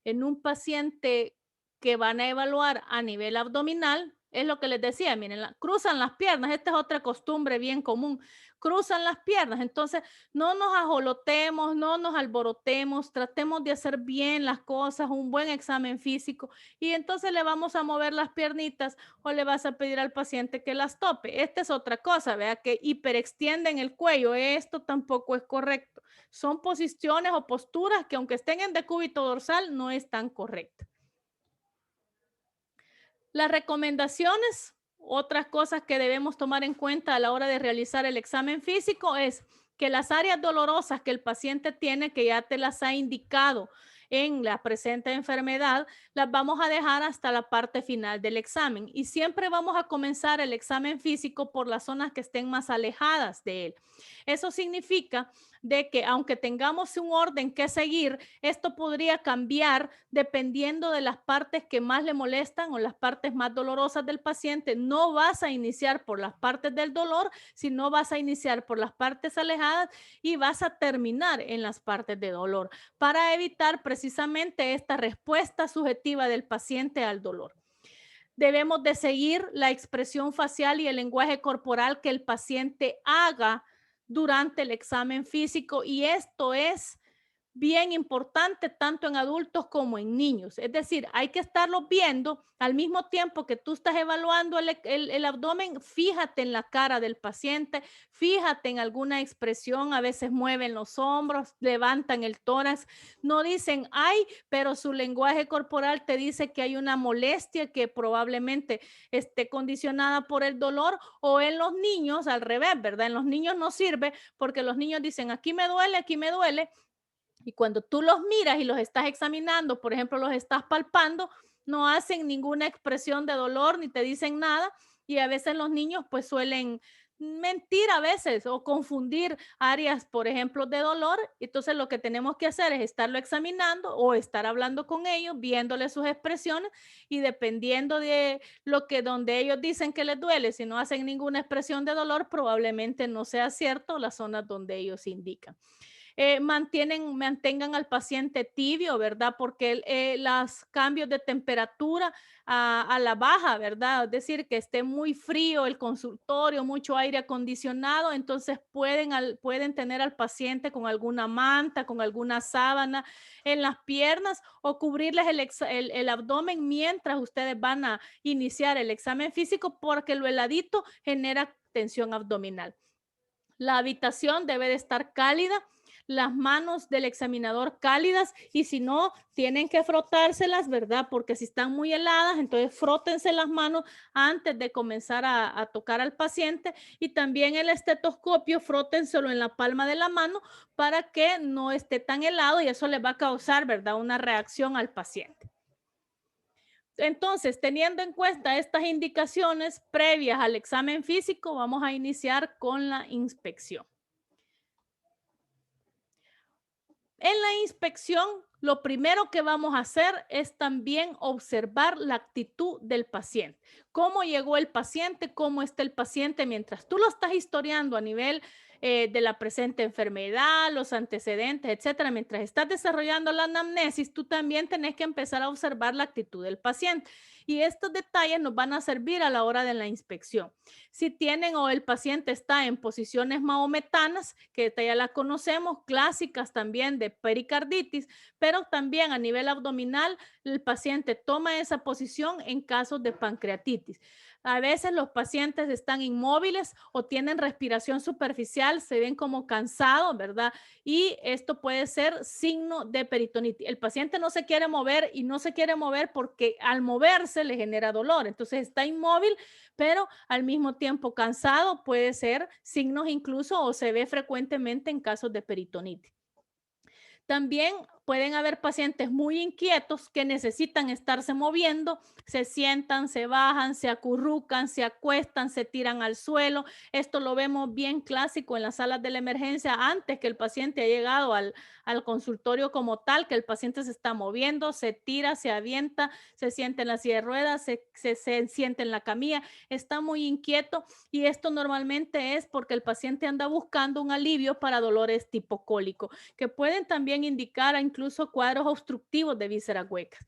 en un paciente que van a evaluar a nivel abdominal, es lo que les decía, miren, cruzan las piernas, esta es otra costumbre bien común, cruzan las piernas, entonces no nos ajolotemos, no nos alborotemos, tratemos de hacer bien las cosas, un buen examen físico y entonces le vamos a mover las piernitas o le vas a pedir al paciente que las tope. Esta es otra cosa, vea que hiperextienden el cuello, esto tampoco es correcto. Son posiciones o posturas que aunque estén en decúbito dorsal no están correctas. Las recomendaciones, otras cosas que debemos tomar en cuenta a la hora de realizar el examen físico es que las áreas dolorosas que el paciente tiene, que ya te las ha indicado en la presente enfermedad, las vamos a dejar hasta la parte final del examen y siempre vamos a comenzar el examen físico por las zonas que estén más alejadas de él. Eso significa de que aunque tengamos un orden que seguir, esto podría cambiar dependiendo de las partes que más le molestan o las partes más dolorosas del paciente. No vas a iniciar por las partes del dolor, sino vas a iniciar por las partes alejadas y vas a terminar en las partes de dolor para evitar precisamente esta respuesta subjetiva del paciente al dolor. Debemos de seguir la expresión facial y el lenguaje corporal que el paciente haga durante el examen físico y esto es bien importante tanto en adultos como en niños. Es decir, hay que estarlo viendo al mismo tiempo que tú estás evaluando el abdomen. Fíjate en la cara del paciente, fíjate en alguna expresión, a veces mueven los hombros, levantan el tórax, no dicen ay, pero su lenguaje corporal te dice que hay una molestia que probablemente esté condicionada por el dolor, o en los niños al revés, ¿verdad? En los niños no sirve porque los niños dicen aquí me duele. Y cuando tú los miras y los estás examinando, por ejemplo, los estás palpando, no hacen ninguna expresión de dolor ni te dicen nada. Y a veces los niños pues suelen mentir a veces o confundir áreas, por ejemplo, de dolor. Entonces lo que tenemos que hacer es estarlo examinando o estar hablando con ellos, viéndole sus expresiones y dependiendo de lo que donde ellos dicen que les duele, si no hacen ninguna expresión de dolor, probablemente no sea cierto las zonas donde ellos indican. Mantengan al paciente tibio, ¿verdad? Porque los cambios de temperatura a la baja, ¿verdad? Es decir, que esté muy frío el consultorio, mucho aire acondicionado, entonces pueden tener al paciente con alguna manta, con alguna sábana en las piernas o cubrirles el abdomen mientras ustedes van a iniciar el examen físico porque lo heladito genera tensión abdominal. La habitación debe de estar cálida, las manos del examinador cálidas y si no, tienen que frotárselas, ¿verdad? Porque si están muy heladas, entonces frótense las manos antes de comenzar a tocar al paciente y también el estetoscopio, frótenselo en la palma de la mano para que no esté tan helado y eso le va a causar, ¿verdad? Una reacción al paciente. Entonces, teniendo en cuenta estas indicaciones previas al examen físico, vamos a iniciar con la inspección. En la inspección, lo primero que vamos a hacer es también observar la actitud del paciente. Cómo llegó el paciente, cómo está el paciente mientras tú lo estás historiando a nivel de la presente enfermedad, los antecedentes, etcétera. Mientras estás desarrollando la anamnesis, tú también tenés que empezar a observar la actitud del paciente. Y estos detalles nos van a servir a la hora de la inspección. Si tienen o el paciente está en posiciones mahometanas, que ya la conocemos, clásicas también de pericarditis, pero también a nivel abdominal, el paciente toma esa posición en casos de pancreatitis. A veces los pacientes están inmóviles o tienen respiración superficial, se ven como cansados, ¿verdad? Y esto puede ser signo de peritonitis. El paciente no se quiere mover y no se quiere mover porque al moverse le genera dolor. Entonces está inmóvil, pero al mismo tiempo cansado, puede ser signos incluso o se ve frecuentemente en casos de peritonitis. También pueden haber pacientes muy inquietos que necesitan estarse moviendo, se sientan, se bajan, se acurrucan, se acuestan, se tiran al suelo. Esto lo vemos bien clásico en las salas de la emergencia antes que el paciente ha llegado al consultorio como tal, que el paciente se está moviendo, se tira, se avienta, se siente en la silla de ruedas, se siente en la camilla, está muy inquieto y esto normalmente es porque el paciente anda buscando un alivio para dolores tipo cólico, que pueden también indicar incluso cuadros obstructivos de vísceras huecas.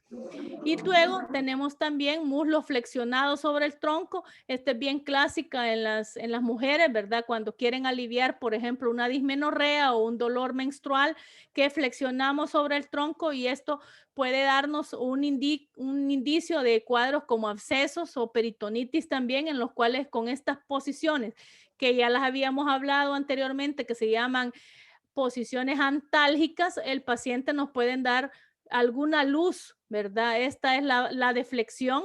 Y luego tenemos también muslos flexionados sobre el tronco. Esta es bien clásica en las mujeres, ¿verdad? Cuando quieren aliviar, por ejemplo, una dismenorrea o un dolor menstrual, que flexionamos sobre el tronco y esto puede darnos un indicio de cuadros como abscesos o peritonitis también, en los cuales con estas posiciones que ya las habíamos hablado anteriormente, que se llaman posiciones antálgicas, el paciente nos pueden dar alguna luz, ¿verdad? Esta es la deflexión,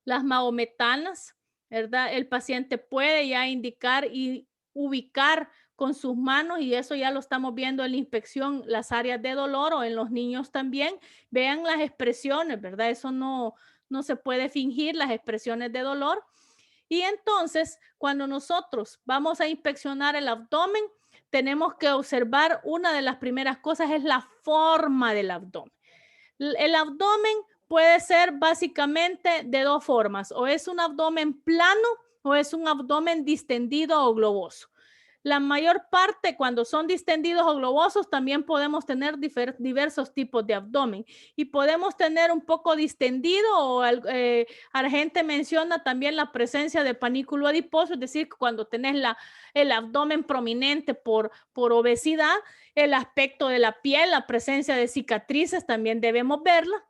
las mahometanas, ¿verdad? El paciente puede ya indicar y ubicar con sus manos, y eso ya lo estamos viendo en la inspección, las áreas de dolor, o en los niños también. Vean las expresiones, ¿verdad? Eso no se puede fingir, las expresiones de dolor. Y entonces, cuando nosotros vamos a inspeccionar el abdomen, tenemos que observar, una de las primeras cosas es la forma del abdomen. El abdomen puede ser básicamente de dos formas: o es un abdomen plano o es un abdomen distendido o globoso. La mayor parte, cuando son distendidos o globosos, también podemos tener diversos tipos de abdomen, y podemos tener un poco distendido, o Argente menciona también la presencia de panículo adiposo, es decir, cuando tenés el abdomen prominente por obesidad. El aspecto de la piel, la presencia de cicatrices, también debemos verla.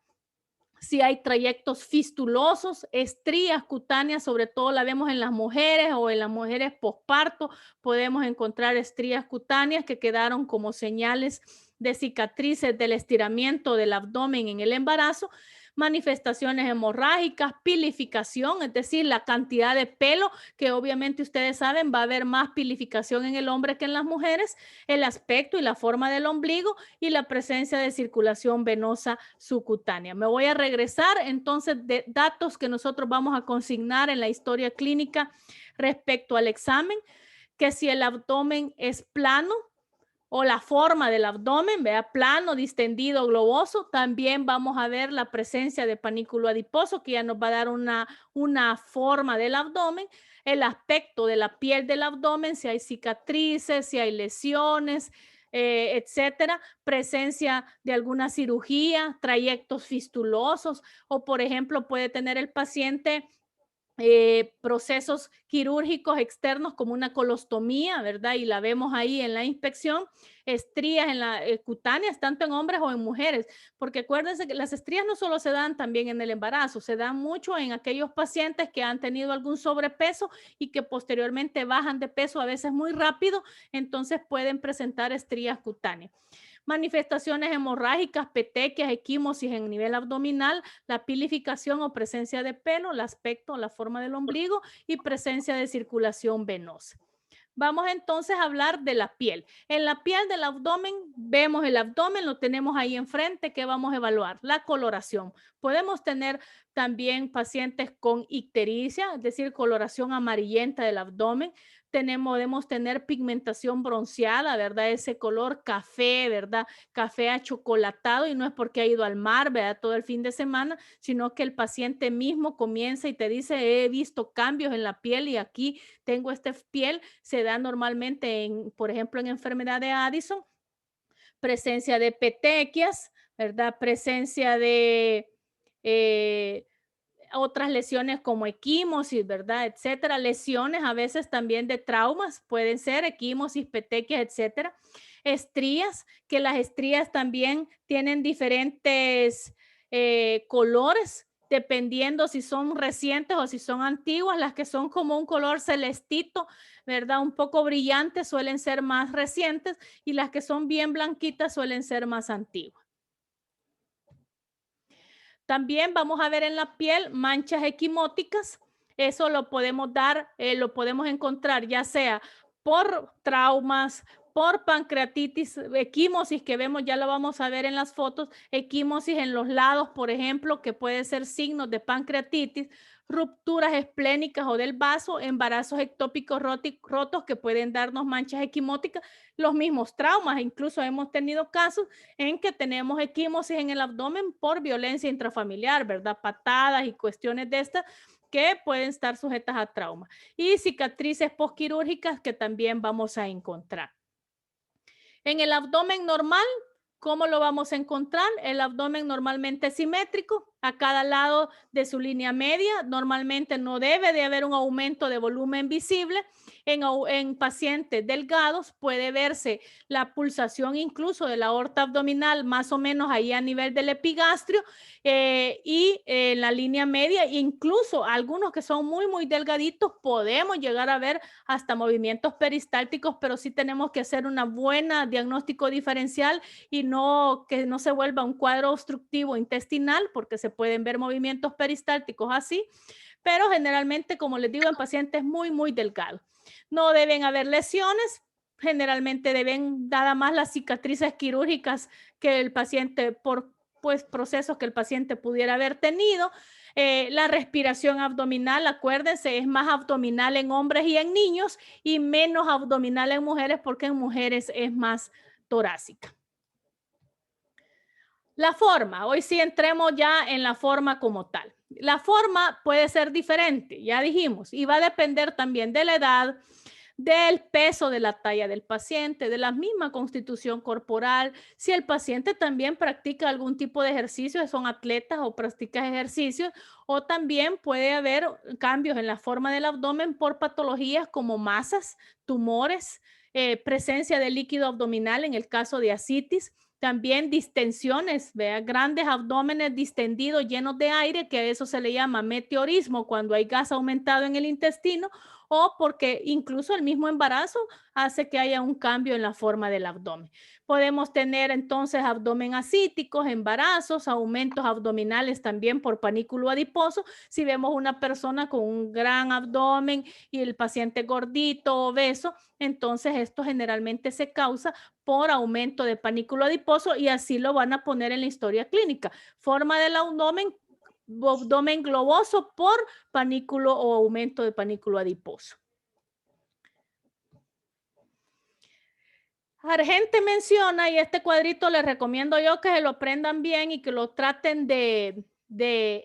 Si hay trayectos fistulosos, estrías cutáneas, sobre todo la vemos en las mujeres o en las mujeres posparto, podemos encontrar estrías cutáneas que quedaron como señales de cicatrices del estiramiento del abdomen en el embarazo. Manifestaciones hemorrágicas, pilificación, es decir, la cantidad de pelo, que obviamente ustedes saben va a haber más pilificación en el hombre que en las mujeres, el aspecto y la forma del ombligo y la presencia de circulación venosa subcutánea. Me voy a regresar entonces de datos que nosotros vamos a consignar en la historia clínica respecto al examen, que si el abdomen es plano, o la forma del abdomen, vea, plano, distendido, globoso. También vamos a ver la presencia de panículo adiposo, que ya nos va a dar una forma del abdomen, el aspecto de la piel del abdomen, si hay cicatrices, si hay lesiones, etcétera, presencia de alguna cirugía, trayectos fistulosos, o por ejemplo puede tener el paciente procesos quirúrgicos externos como una colostomía, ¿verdad? Y la vemos ahí en la inspección, estrías en la cutáneas, tanto en hombres o en mujeres, porque acuérdense que las estrías no solo se dan también en el embarazo, se dan mucho en aquellos pacientes que han tenido algún sobrepeso y que posteriormente bajan de peso, a veces muy rápido, entonces pueden presentar estrías cutáneas. Manifestaciones hemorrágicas, petequias, equimosis en nivel abdominal, la pilificación o presencia de pelo, el aspecto, la forma del ombligo y presencia de circulación venosa. Vamos entonces a hablar de la piel. En la piel del abdomen, vemos el abdomen, lo tenemos ahí enfrente. ¿Qué vamos a evaluar? La coloración. Podemos tener también pacientes con ictericia, es decir, coloración amarillenta del abdomen. Podemos tener pigmentación bronceada, ¿verdad? Ese color café, ¿verdad? Café achocolatado, y no es porque ha ido al mar, ¿verdad? Todo el fin de semana, sino que el paciente mismo comienza y te dice, he visto cambios en la piel y aquí tengo esta piel. Se da normalmente, por ejemplo, en enfermedad de Addison, presencia de petequias, ¿verdad? Presencia de otras lesiones como equimosis, ¿verdad? Etcétera. Lesiones a veces también de traumas, pueden ser equimosis, petequias, etcétera. Estrías, que las estrías también tienen diferentes colores, dependiendo si son recientes o si son antiguas. Las que son como un color celestito, ¿verdad? Un poco brillantes, suelen ser más recientes, y las que son bien blanquitas suelen ser más antiguas. También vamos a ver en la piel manchas equimóticas. Eso lo podemos encontrar ya sea por traumas, por pancreatitis, equimosis que vemos, ya lo vamos a ver en las fotos, equimosis en los lados, por ejemplo, que puede ser signos de pancreatitis, rupturas esplénicas o del vaso, embarazos ectópicos rotos que pueden darnos manchas equimóticas, los mismos traumas, incluso hemos tenido casos en que tenemos equimosis en el abdomen por violencia intrafamiliar, ¿verdad? Patadas y cuestiones de estas que pueden estar sujetas a trauma. Y cicatrices posquirúrgicas que también vamos a encontrar. En el abdomen normal, ¿cómo lo vamos a encontrar? El abdomen normalmente es simétrico a cada lado de su línea media. Normalmente no debe de haber un aumento de volumen visible. En pacientes delgados puede verse la pulsación incluso de la aorta abdominal más o menos ahí a nivel del epigastrio y en la línea media. Incluso algunos que son muy delgaditos podemos llegar a ver hasta movimientos peristálticos, pero sí tenemos que hacer una buena diagnóstico diferencial y que no se vuelva un cuadro obstructivo intestinal porque se pueden ver movimientos peristálticos así, pero generalmente, como les digo, en pacientes muy delgados. No deben haber lesiones, generalmente deben nada más las cicatrices quirúrgicas que el paciente, por pues, procesos que el paciente pudiera haber tenido. La respiración abdominal, acuérdense, es más abdominal en hombres y en niños y menos abdominal en mujeres porque en mujeres es más torácica. La forma, hoy sí entremos ya en la forma como tal. La forma puede ser diferente, ya dijimos, y va a depender también de la edad, del peso, de la talla del paciente, de la misma constitución corporal, si el paciente también practica algún tipo de ejercicio, son atletas o practican ejercicios, o también puede haber cambios en la forma del abdomen por patologías como masas, tumores, presencia de líquido abdominal en el caso de ascitis, también distensiones, vea, grandes abdómenes distendidos llenos de aire, que a eso se le llama meteorismo cuando hay gas aumentado en el intestino, o porque incluso el mismo embarazo hace que haya un cambio en la forma del abdomen. Podemos tener entonces abdomen ascíticos, embarazos, aumentos abdominales también por panículo adiposo. Si vemos una persona con un gran abdomen y el paciente gordito, obeso, entonces esto generalmente se causa por aumento de panículo adiposo y así lo van a poner en la historia clínica. Forma del abdomen globoso por panículo o aumento de panículo adiposo. Argente menciona, y este cuadrito les recomiendo yo que se lo aprendan bien y que lo traten de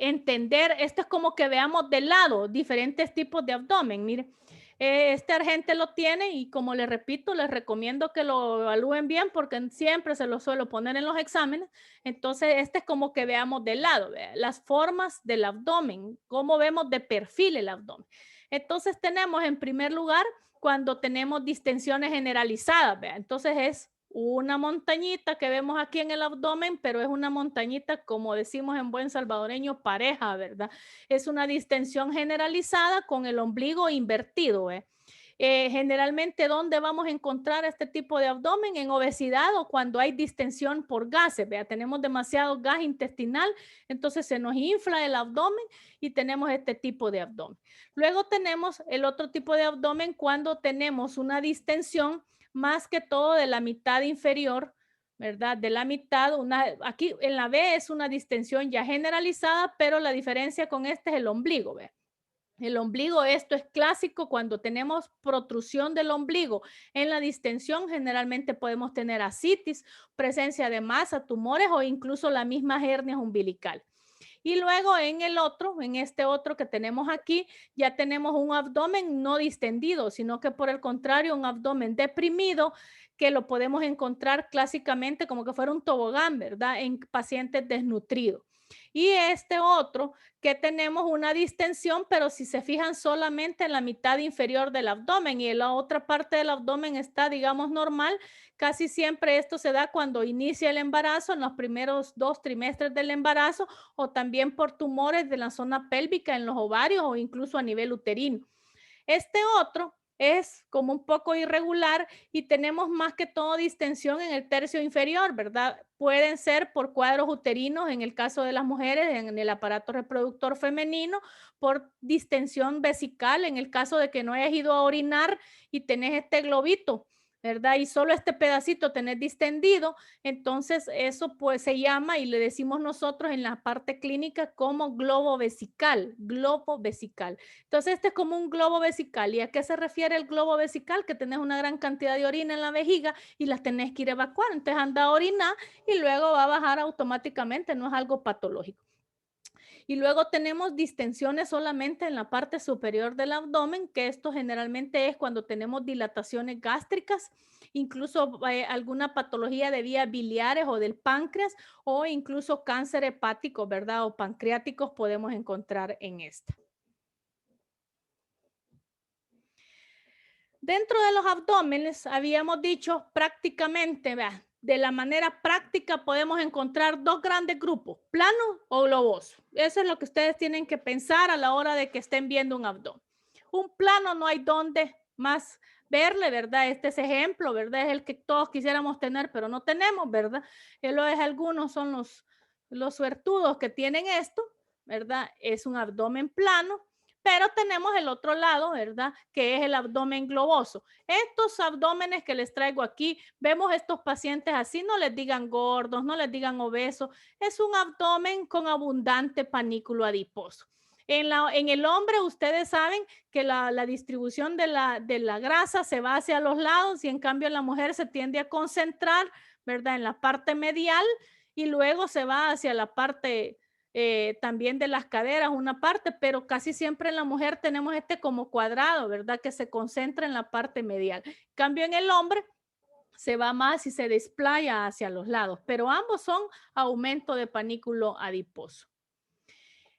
entender. Esto es como que veamos de lado diferentes tipos de abdomen. Miren, este Argente lo tiene y como les repito, les recomiendo que lo evalúen bien porque siempre se lo suelo poner en los exámenes. Entonces, este es como que veamos de lado, las formas del abdomen, cómo vemos de perfil el abdomen. Entonces, tenemos en primer lugar cuando tenemos distensiones generalizadas, ¿vea? Entonces es una montañita que vemos aquí en el abdomen, pero es una montañita, como decimos en buen salvadoreño, pareja, ¿verdad? Es una distensión generalizada con el ombligo invertido, ¿eh? Generalmente, ¿dónde vamos a encontrar este tipo de abdomen? En obesidad o cuando hay distensión por gases, ¿vea? Tenemos demasiado gas intestinal, entonces se nos infla el abdomen y tenemos este tipo de abdomen. Luego tenemos el otro tipo de abdomen cuando tenemos una distensión más que todo de la mitad inferior, ¿verdad? De la mitad, aquí en la B es una distensión ya generalizada, pero la diferencia con este es el ombligo, ¿vea? El ombligo, esto es clásico cuando tenemos protrusión del ombligo. En la distensión generalmente podemos tener ascitis, presencia de masa, tumores o incluso la misma hernia umbilical. Y luego en este otro que tenemos aquí, ya tenemos un abdomen no distendido, sino que por el contrario, un abdomen deprimido que lo podemos encontrar clásicamente como que fuera un tobogán, ¿verdad? En pacientes desnutridos. Y este otro que tenemos una distensión, pero si se fijan solamente en la mitad inferior del abdomen y en la otra parte del abdomen está, digamos, normal. Casi siempre esto se da cuando inicia el embarazo, en los primeros 2 trimestres del embarazo, o también por tumores de la zona pélvica en los ovarios o incluso a nivel uterino. Este otro es como un poco irregular y tenemos más que todo distensión en el tercio inferior, ¿verdad? Pueden ser por cuadros uterinos en el caso de las mujeres, en el aparato reproductor femenino, por distensión vesical en el caso de que no hayas ido a orinar y tenés este globito ¿verdad? Y solo este pedacito tenés distendido, entonces eso pues se llama y le decimos nosotros en la parte clínica como globo vesical, globo vesical. Entonces este es como un globo vesical. ¿Y a qué se refiere el globo vesical? Que tenés una gran cantidad de orina en la vejiga y las tenés que ir a evacuar. Entonces anda a orinar y luego va a bajar automáticamente, no es algo patológico. Y luego tenemos distensiones solamente en la parte superior del abdomen, que esto generalmente es cuando tenemos dilataciones gástricas, incluso alguna patología de vías biliares o del páncreas, o incluso cáncer hepático, ¿verdad? O pancreáticos podemos encontrar en esta. Dentro de los abdómenes habíamos dicho prácticamente, ¿verdad? De la manera práctica podemos encontrar dos grandes grupos, plano o globoso. Eso es lo que ustedes tienen que pensar a la hora de que estén viendo un abdomen. Un plano no hay donde más verle, ¿verdad? Este es ejemplo, ¿verdad? Es el que todos quisiéramos tener, pero no tenemos, ¿verdad? Algunos son los suertudos que tienen esto, ¿verdad? Es un abdomen plano. Pero tenemos el otro lado, ¿verdad? Que es el abdomen globoso. Estos abdómenes que les traigo aquí, vemos estos pacientes así, no les digan gordos, no les digan obesos. Es un abdomen con abundante panículo adiposo. En el hombre, ustedes saben que la distribución de la grasa se va hacia los lados y en cambio en la mujer se tiende a concentrar, ¿verdad? En la parte medial y luego se va hacia la parte también de las caderas, una parte, pero casi siempre en la mujer tenemos este como cuadrado, ¿verdad? Que se concentra en la parte medial. En cambio, en el hombre se va más y se desplaya hacia los lados, pero ambos son aumento de panículo adiposo.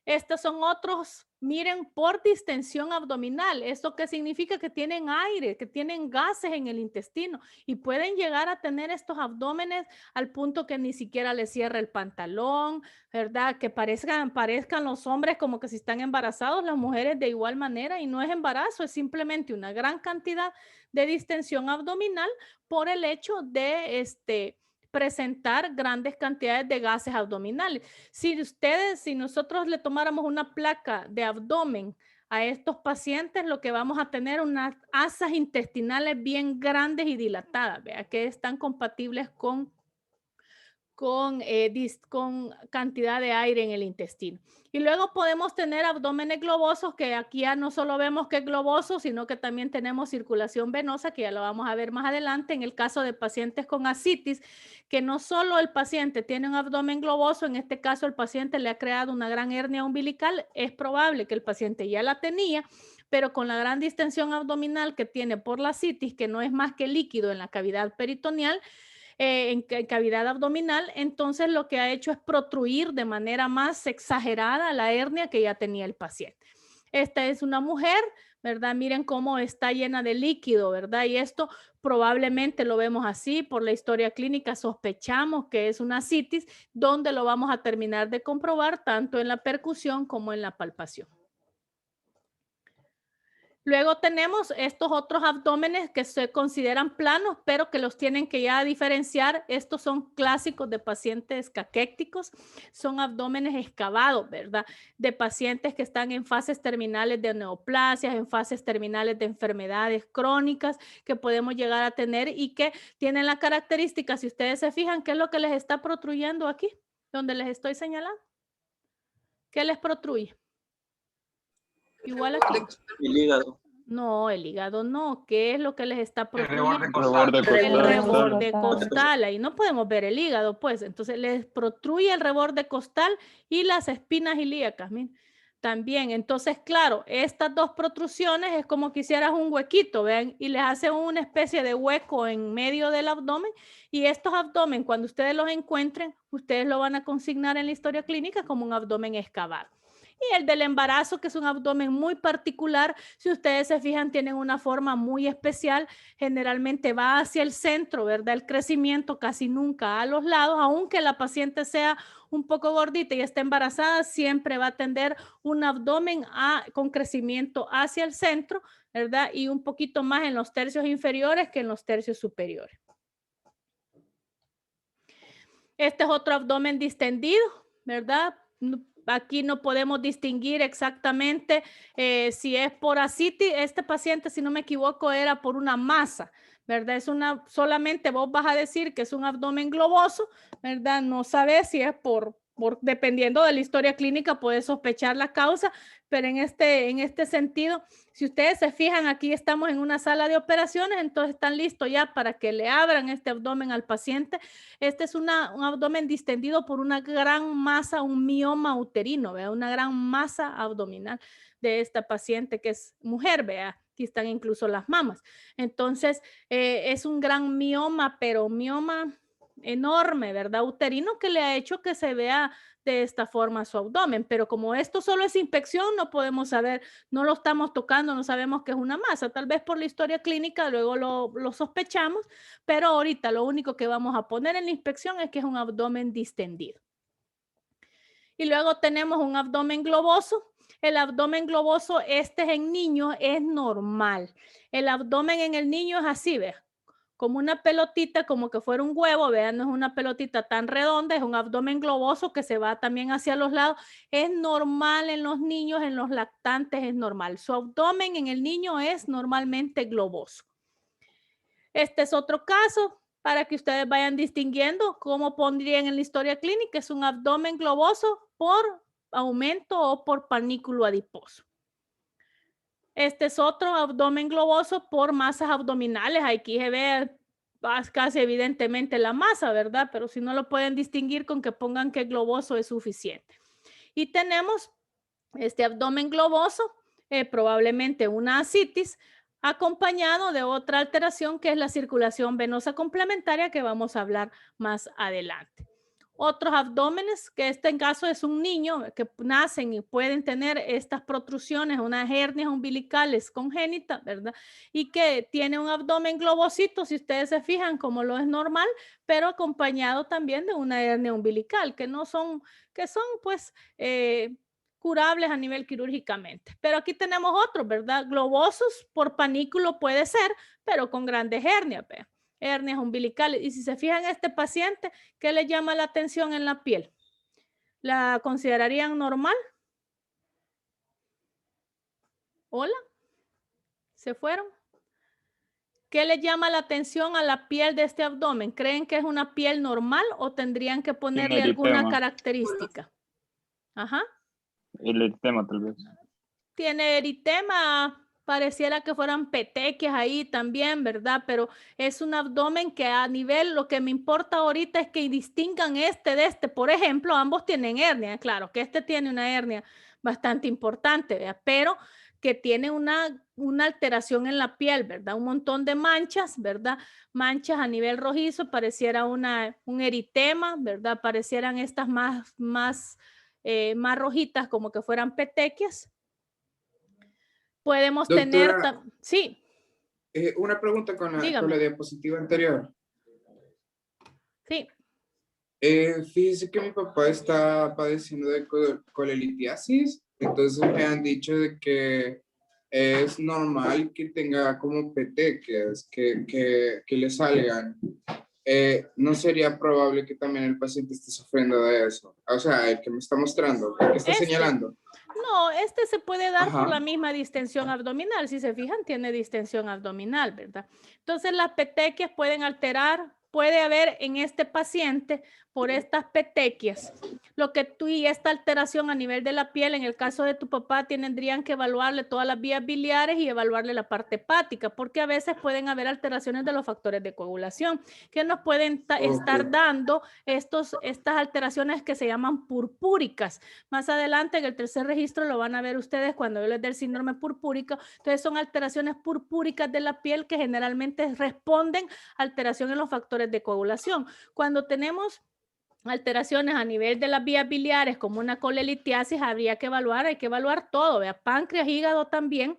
Estos son otros, miren, por distensión abdominal. ¿Esto qué significa? Que tienen aire, que tienen gases en el intestino y pueden llegar a tener estos abdómenes al punto que ni siquiera les cierra el pantalón, ¿verdad? Que parezcan los hombres como que si están embarazados, las mujeres de igual manera, y no es embarazo, es simplemente una gran cantidad de distensión abdominal por el hecho de presentar grandes cantidades de gases abdominales. Si nosotros le tomáramos una placa de abdomen a estos pacientes, lo que vamos a tener unas asas intestinales bien grandes y dilatadas, ¿vea? Que están compatibles con cantidad de aire en el intestino. Y luego podemos tener abdómenes globosos, que aquí ya no solo vemos que es globoso, sino que también tenemos circulación venosa, que ya lo vamos a ver más adelante en el caso de pacientes con ascitis, que no solo el paciente tiene un abdomen globoso, en este caso el paciente le ha creado una gran hernia umbilical, es probable que el paciente ya la tenía, pero con la gran distensión abdominal que tiene por la ascitis, que no es más que líquido en la cavidad peritoneal, en cavidad abdominal, entonces lo que ha hecho es protruir de manera más exagerada la hernia que ya tenía el paciente. Esta es una mujer, ¿verdad? Miren cómo está llena de líquido, ¿verdad? Y esto probablemente lo vemos así por la historia clínica, sospechamos que es una ascitis, donde lo vamos a terminar de comprobar tanto en la percusión como en la palpación. Luego tenemos estos otros abdómenes que se consideran planos, pero que los tienen que ya diferenciar. Estos son clásicos de pacientes caquécticos, son abdómenes excavados, ¿verdad? De pacientes que están en fases terminales de neoplasias, en fases terminales de enfermedades crónicas que podemos llegar a tener y que tienen la característica, si ustedes se fijan, ¿qué es lo que les está protruyendo aquí? Donde les estoy señalando. ¿Qué les protruye? Igual aquí. El hígado. No, el hígado no. ¿Qué es lo que les está protruyendo? El reborde costal. Ahí no podemos ver el hígado, pues. Entonces les protruye el reborde costal y las espinas ilíacas. Miren, también. Entonces, claro, estas dos protrusiones es como que hicieras un huequito, vean, y les hace una especie de hueco en medio del abdomen. Y estos abdomen, cuando ustedes los encuentren, ustedes lo van a consignar en la historia clínica como un abdomen excavado. Y el del embarazo, que es un abdomen muy particular, si ustedes se fijan, tienen una forma muy especial, generalmente va hacia el centro, ¿verdad? El crecimiento casi nunca a los lados, aunque la paciente sea un poco gordita y esté embarazada, siempre va a tender un abdomen con crecimiento hacia el centro, ¿verdad? Y un poquito más en los tercios inferiores que en los tercios superiores. Este es otro abdomen distendido, ¿verdad? aquí no podemos distinguir exactamente si es por ascitis. Este paciente, si no me equivoco, era por una masa, ¿verdad? Solamente vos vas a decir que es un abdomen globoso, ¿verdad? No sabes si es dependiendo de la historia clínica, puedes sospechar la causa, pero en este sentido, si ustedes se fijan, aquí estamos en una sala de operaciones, entonces están listos ya para que le abran este abdomen al paciente. Este es un abdomen distendido por una gran masa, un mioma uterino, ¿vea? Una gran masa abdominal de esta paciente que es mujer, vea. Aquí están incluso las mamas. Entonces, es un gran mioma, pero mioma enorme, ¿verdad? Uterino, que le ha hecho que se vea de esta forma su abdomen, pero como esto solo es inspección, no podemos saber, no lo estamos tocando, no sabemos que es una masa, tal vez por la historia clínica luego lo sospechamos, pero ahorita lo único que vamos a poner en la inspección es que es un abdomen distendido. Y luego tenemos un abdomen globoso. El abdomen globoso, en niños es normal. El abdomen en el niño es así, ¿ves? Como una pelotita, como que fuera un huevo, vean, no es una pelotita tan redonda, es un abdomen globoso que se va también hacia los lados. Es normal en los niños, en los lactantes es normal. Su abdomen en el niño es normalmente globoso. Este es otro caso para que ustedes vayan distinguiendo cómo pondrían en la historia clínica. Es un abdomen globoso por aumento o por panículo adiposo. Este es otro abdomen globoso por masas abdominales. Aquí se ve casi evidentemente la masa, ¿verdad? Pero si no lo pueden distinguir, con que pongan que globoso es suficiente. Y tenemos este abdomen globoso, probablemente una ascitis, acompañado de otra alteración que es la circulación venosa complementaria, que vamos a hablar más adelante. Otros abdómenes, que en caso es un niño que nacen y pueden tener estas protrusiones, unas hernias umbilicales congénitas, ¿verdad? Y que tiene un abdomen globosito, si ustedes se fijan, como lo es normal, pero acompañado también de una hernia umbilical, que son pues curables a nivel quirúrgicamente. Pero aquí tenemos otros, ¿verdad? Globosos por panículo puede ser, pero con grandes hernias, ¿ve? Hernias umbilicales. Y si se fijan este paciente, ¿qué le llama la atención en la piel? ¿La considerarían normal? ¿Hola? ¿Se fueron? ¿Qué le llama la atención a la piel de este abdomen? ¿Creen que es una piel normal o tendrían que ponerle alguna característica? Ajá. El eritema, tal vez. Tiene eritema, pareciera que fueran petequias ahí también, ¿verdad? Pero es un abdomen que a nivel, lo que me importa ahorita es que distingan este de este. Por ejemplo, ambos tienen hernia, claro, que este tiene una hernia bastante importante, ¿verdad? Pero que tiene una alteración en la piel, ¿verdad? Un montón de manchas, ¿verdad? Manchas a nivel rojizo, pareciera un eritema, ¿verdad? Parecieran estas más rojitas, como que fueran petequias. Podemos tener, sí. Una pregunta con la diapositiva anterior. Sí. Fíjese que mi papá está padeciendo de colelitiasis, entonces me han dicho de que es normal que tenga como petequias, que le salgan. ¿No sería probable que también el paciente esté sufriendo de eso? O sea, el que me está mostrando, el que está señalando. No, se puede dar por la misma distensión abdominal. Si se fijan, tiene distensión abdominal, ¿verdad? Entonces, las petequias pueden alterar, puede haber en este paciente por estas petequias, y esta alteración a nivel de la piel, en el caso de tu papá, tendrían que evaluarle todas las vías biliares y evaluarle la parte hepática, porque a veces pueden haber alteraciones de los factores de coagulación que nos pueden estar dando estas alteraciones que se llaman purpúricas. Más adelante, en el tercer registro, lo van a ver ustedes cuando yo les dé el síndrome purpúrico. Entonces, son alteraciones purpúricas de la piel que generalmente responden a alteración en los factores de coagulación. Cuando tenemos alteraciones a nivel de las vías biliares como una colelitiasis, hay que evaluar todo, ¿vea? Páncreas, hígado también,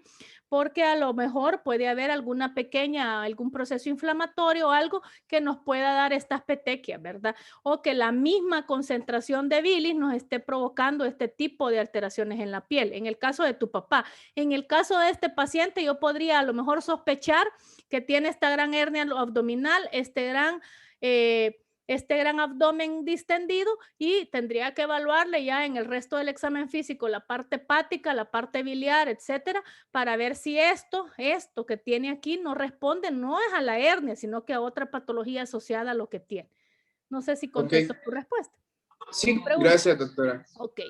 porque a lo mejor puede haber algún proceso inflamatorio o algo que nos pueda dar estas petequias, ¿verdad? O que la misma concentración de bilis nos esté provocando este tipo de alteraciones en la piel. En el caso de tu papá, en el caso de este paciente, yo podría a lo mejor sospechar que tiene esta gran hernia abdominal, este gran este gran abdomen distendido y tendría que evaluarle ya en el resto del examen físico la parte hepática, la parte biliar, etcétera, para ver si esto que tiene aquí no responde, no es a la hernia, sino que a otra patología asociada a lo que tiene. No sé si contesto tu respuesta. Sí, Pregunta. gracias, doctora. Ok.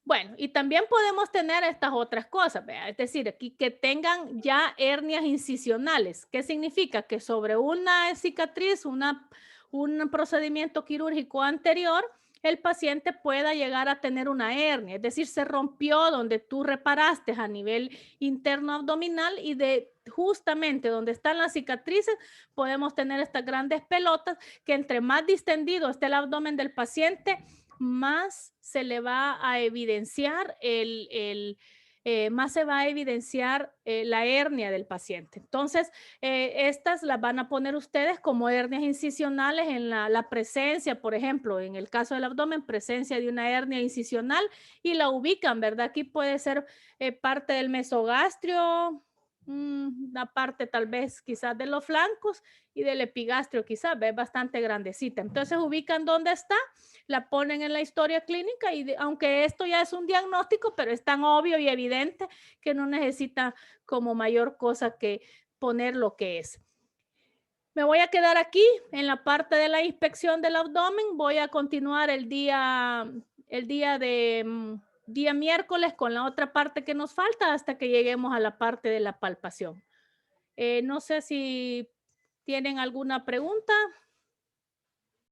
Bueno, y también podemos tener estas otras cosas, ¿vea? Es decir, aquí que tengan ya hernias incisionales. ¿Qué significa? Que sobre una cicatriz, un procedimiento quirúrgico anterior, el paciente pueda llegar a tener una hernia, es decir, se rompió donde tú reparaste a nivel interno abdominal y de justamente donde están las cicatrices podemos tener estas grandes pelotas que entre más distendido esté el abdomen del paciente, más se le va a evidenciar más se va a evidenciar la hernia del paciente. Entonces, estas las van a poner ustedes como hernias incisionales en la presencia, por ejemplo, en el caso del abdomen, presencia de una hernia incisional y la ubican, ¿verdad? Aquí puede ser parte del mesogastrio, la parte tal vez quizás de los flancos y del epigastrio quizás, es bastante grandecita. Entonces ubican dónde está, la ponen en la historia clínica y aunque esto ya es un diagnóstico, pero es tan obvio y evidente que no necesita como mayor cosa que poner lo que es. Me voy a quedar aquí en la parte de la inspección del abdomen. Voy a continuar el día miércoles con la otra parte que nos falta hasta que lleguemos a la parte de la palpación. No sé si tienen alguna pregunta.